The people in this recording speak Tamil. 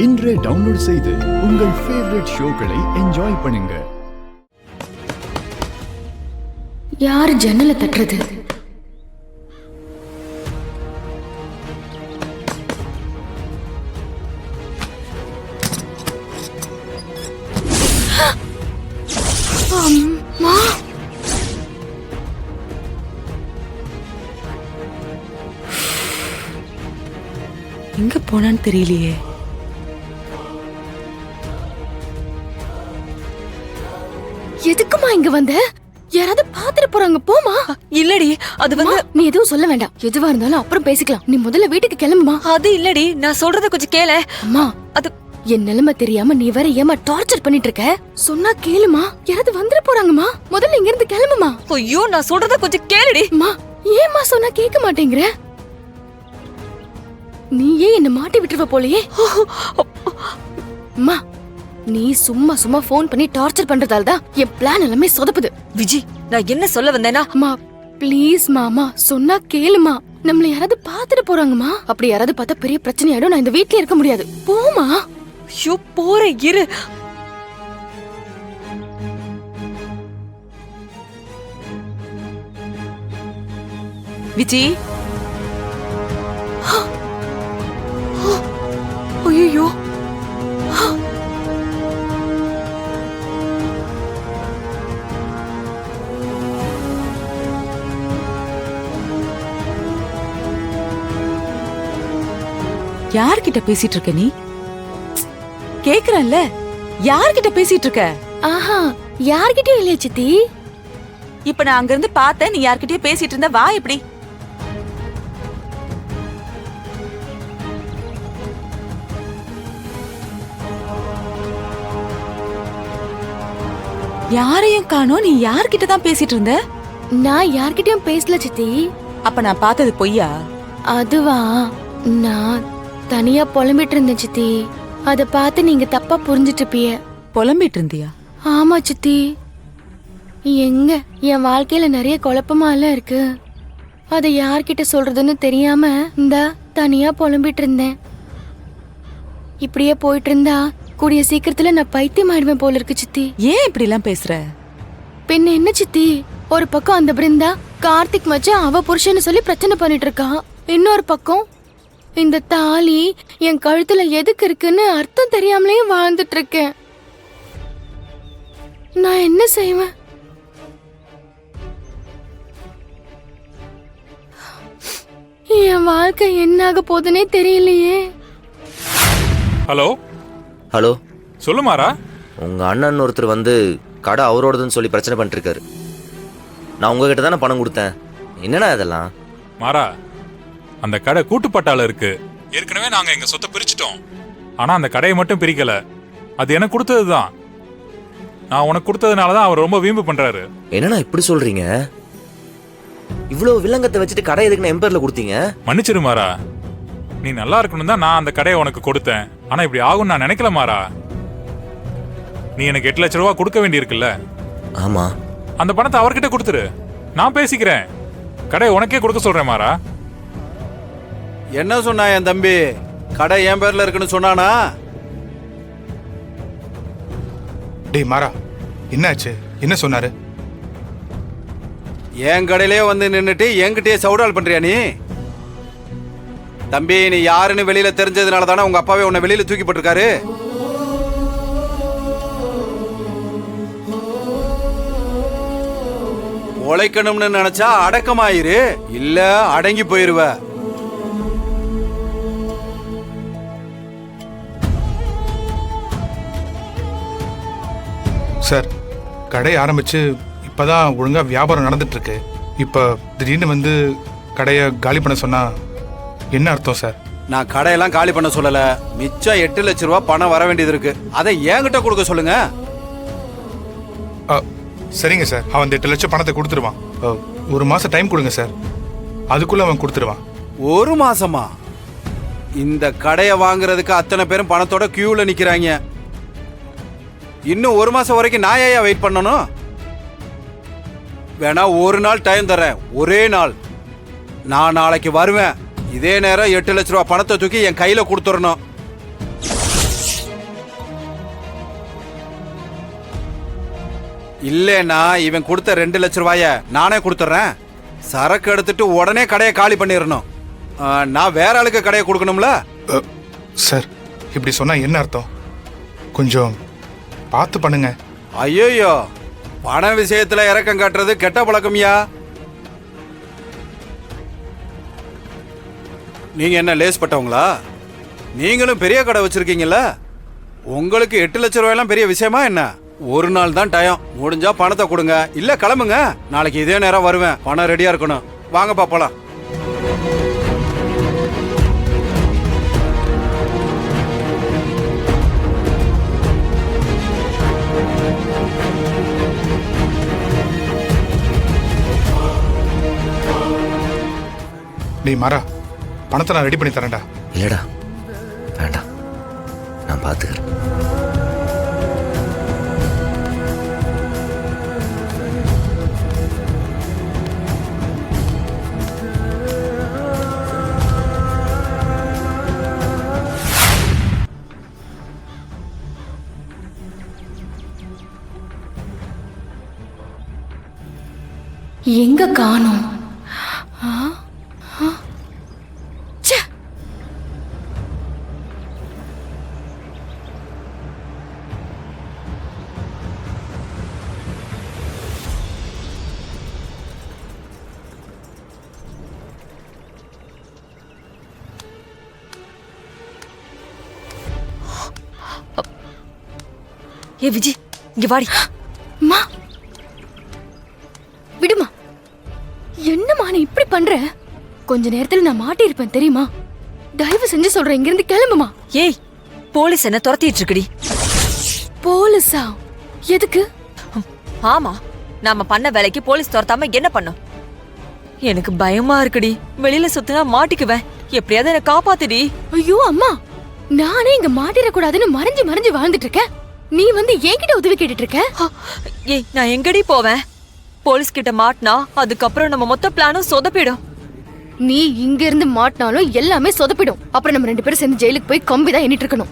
இன்றே டவுன்லோட் செய்து உங்கள் ஃபேவரட் ஷோக்களை என்ஜாய் பண்ணுங்க. யார் ஜன்னலை தட்டுறது? அம்மா, எங்க போனான்னு தெரியலையே. எதுக்குமா இங்க வந்த? யாராவது பாத்துட்டு போறாங்க, போமா. இல்லடி, அது வந்து நீ எதுவும் சொல்ல வேண்டாம். எதுவா இருந்தாலும் அப்புறம் பேசிக்கலாம். நீ முதல்ல வீட்டுக்கு கிளம்புமா. அது இல்லடி, நான் சொல்றத கொஞ்சம் கேள. அம்மா, அது என் நிலைமை தெரியாம நீ வேற ஏமா டார்ச்சர் பண்ணிட்டு இருக்க? சொன்னா கேளுமா. யாராவது வந்துட போறாங்கம்மா. முதல்ல இங்க இருந்து கிளம்புமா. ஐயோ, நான் சொல்றத கொஞ்சம் கேளுடி. அம்மா, ஏமா சொன்னா கேட்க மாட்டேங்கிற? நீயே என்ன மாட்டி விட்டுருவ போலயே. அம்மா, நீ சும்மா சும்மா போன் பண்ணி டார்ச்சர் பண்றதால தான் என் பிளான் எல்லாமே சொதப்புது. விஜி, நான் என்ன சொல்ல வந்தேனா? அம்மா ப்ளீஸ் மாமா, சொன்னா கேளுமா. நம்மள யாராவது பாத்துட்டு போறாங்கம்மா. அப்படி யாராவது பார்த்தா பெரிய பிரச்சனை ஆயிடும். நான் இந்த வீட்லயே இருக்க முடியாது. போமா. ஐயோ, போறேன் இரு. விஜி, ஐயோ, யார்கிட்ட பேசிட்டு இருக்க நீ? கேக்குறேன்ல, யார்கிட்ட பேசிட்டு இருக்க? ஆஹா, யார்கிட்டயும் இல்லையா சித்தி. இப்ப நான் அங்க இருந்து பார்த்தேன், நீ யார்கிட்டயே பேசிட்டு இருந்த. வா, எப்படி? யாரையும் காணோம். நீ யார்கிட்ட தான் பேசிட்டு இருந்த? நான் யார்கிட்டயும் பேசல சித்தி. அப்ப நான் பார்த்தது பொய்யா? அதுவா, நான் தனியா புலம்பிட்டு இருந்தேன் சித்தி. அத பார்த்து நீங்க தப்பா புரிஞ்சிட்டு இருப்பீங்க. புலம்பிட்டு இருந்தியா? ஆமா சித்தி. எங்க என் வாழ்க்கையில நிறைய குழப்பமா எல்லாம் இருக்கு. அத யார்கிட்ட சொல்றதுன்னு தெரியாம இந்த தனியா புலம்பிட்டு இருந்தேன். இப்படியே போயிட்டு இருந்தா கூடிய சீக்கிரத்துல நான் பைத்தியம் ஆயிடுவேன் போல இருக்கு சித்தி. ஏன் இப்படி எல்லாம் பேசுற? பின்ன என்ன சித்தி, ஒரு பக்கம் அந்த பிருந்தா கார்த்திக் மச்சான் அவ புருஷன்னு சொல்லி பிரச்சனை பண்ணிட்டு இருக்கா. இன்னொரு பக்கம் இந்த தாலி என் கழுத்துல எதுக்கு இருக்குன்னு அர்த்தம் தெரியாமலே வாழ்ந்துட்டு இருக்கேன். நான் என்ன செய்வேன்? என் வாழ்க்கை என்னாக போகுதுன்னே தெரியலையே. ஹலோ ஹலோ, சொல்லுமாரா. உங்க அண்ணன் ஒருத்தர் வந்து கடை அவரோடதுன்னு சொல்லி பிரச்சனை பண்ணிட்டு இருக்காரு. நான் உங்ககிட்ட தானே பணம் கொடுத்தேன். என்னடா இதெல்லாம்? மாறா, அந்த கடை கூட்டுப்பட்டால இருக்கு. ஏற்கனவே நாங்க எங்க சொத்தை பிரிச்சிட்டோம். ஆனா அந்த கடையை மட்டும் பிரிக்கல. அது எனக்கு கொடுத்ததுதான். நான் உனக்கு கொடுத்ததுனாலதான் அவர் ரொம்ப வீம்பு பண்றாரு. என்னண்ணா இப்படி சொல்றீங்க? இவ்வளவு வில்லங்கத்தை வச்சுட்டு கடை எதுக்கு என் பேர்ல கொடுத்தீங்க? மன்னிச்சிரு மாறா. நீ நல்லா இருக்கணும் தான் நான் அந்த கடையை உனக்கு கொடுத்தேன். ஆனா இப்படி ஆகும் நான் நினைக்கல மாறா. நீ எனக்கு 8 லட்சம் ரூபாய் கொடுக்க வேண்டி இருக்குல்ல? ஆமா. அந்த பணத்தை அவர்கிட்ட கொடுத்துரு. நான் பேசிக்கிறேன். கடையை உனக்கே கொடுக்க சொல்றேன் மாறா. என்ன சொன்னா என் தம்பி? கடை என் பேர்ல இருக்குன்னு சொன்னானா? டேய் மாறா, என்னாச்சு? என்ன சொன்னாரு? என் கடையிலே வந்து நின்னுட்டு என்கிட்டயே சவுடால் பண்றியா நீ? தம்பி, நீ யாருன்னு வெளியில தெரிஞ்சதுனால தானே உங்க அப்பாவே உன்னை வெளியில தூக்கி போட்டிருக்காரு. உழைக்கணும்னு நினைச்சா அடக்கமாயிரு, இல்ல அடங்கி போயிருவ. சார், கடை ஆரம்பிச்சு இப்பதான் ஒழுங்கா வியாபாரம் நடந்துட்டு இருக்கு. இப்ப திடீர்னு வந்து கடையை காலி பண்ண சொன்னா என்ன அர்த்தம் சார்? நான் கடையெல்லாம் காலி பண்ண சொல்லல. மிச்சம் 8 லட்சம் ரூபாய் பணம் வர வேண்டியது இருக்கு. அதை என்கிட்ட கொடுக்க சொல்லுங்க. சரிங்க சார், அவன் 8 லட்சம் பணத்தை கொடுத்துருவான். ஒரு மாசம் டைம் கொடுங்க சார், அதுக்குள்ள அவன் கொடுத்துருவான். ஒரு மாசமா? இந்த கடையை வாங்குறதுக்கு அத்தனை பேரும் பணத்தோட கியூல நிக்கிறாங்க. இன்னும் ஒரு மாசம் வரைக்கும் நான் ஏன் வெயிட் பண்ணணும்? வேணா ஒரு நாள் டைம் தரேன், ஒரே நாள். நான் நாளைக்கு வருவேன். இதே நேரம் 8 லட்ச ரூபா பணத்தை தூக்கி என் கையில கொடுத்துடணும். இல்லேன்னா இவன் கொடுத்த 2 லட்ச ரூபாய நானே கொடுத்துட்றேன். சரக்கு எடுத்துட்டு உடனே கடையை காலி பண்ணிடணும். நான் வேற ஆளுக்கு கடையை கொடுக்கணும்ல. சார் இப்படி சொன்னா என்ன அர்த்தம்? கொஞ்சம் பார்த்து பண்ணுங்க. ஐயோ, பண விஷயத்துல இறக்கம் காட்டுறது கெட்ட பழக்கம்யா. நீங்க என்ன லேஸ் பட்டவங்களா? நீங்களும் பெரிய கடை வச்சிருக்கீங்கல்ல, உங்களுக்கு 8 லட்ச ரூபாயெல்லாம் பெரிய விஷயமா என்ன? ஒரு நாள் தான் டயம், முடிஞ்சா பணத்தை கொடுங்க, இல்ல கிளம்புங்க. நாளைக்கு இதே நேரம் வருவேன், பணம் ரெடியா இருக்கணும். வாங்கப்பா போலாம். டேய் மாறா, பணத்தை நான் ரெடி பண்ணி தரேன்டா. இல்லடா, வேண்டாம், நான் பார்த்துக்கிறேன். எங்க காணோம்? ஏ விஜி, இங்க வாடி. மா விடுமா. என்னம்மா நீ இப்படி பண்ற? கொஞ்ச நேரத்துல நான் மாட்டிருப்பேன் தெரியுமா? தயவு செஞ்சு சொல்றேன், இங்க இருந்து கிளம்புமா. ஏய், போலீஸ் என்ன துரத்திட்டு இருக்குடி. போலீஸா? எதுக்கு? ஆமா, நாம பண்ண வேலைக்கு போலீஸ் துரத்தாம என்ன பண்ணும்? எனக்கு பயமா இருக்குடி. வெளியில சுத்தினா மாட்டிக்குவேன். எப்படியாவது என்ன காப்பாத்துடி. ஐயோ அம்மா, நானே இங்க மாட்டிடக்கூடாதுன்னு மறைஞ்சு மறைஞ்சு வாழ்ந்துட்டு இருக்கேன். நீ வந்து என்கிட்ட உதவி கேட்டுட்டு இருக்க? ஏய், நான் எங்கடி போவேன்? போலீஸ் கிட்ட மாட்டினா அதுக்கப்புறம் நம்ம மொத்த பிளானும் சொதப்பிடும். நீ இங்க இருந்து மாட்டினாலும் எல்லாமே சொதப்பிடும். அப்புறம் நம்ம 2 பேரும் சேர்ந்து ஜெயிலுக்கு போய் கம்பி தான் எண்ணிட்டு இருக்கணும்.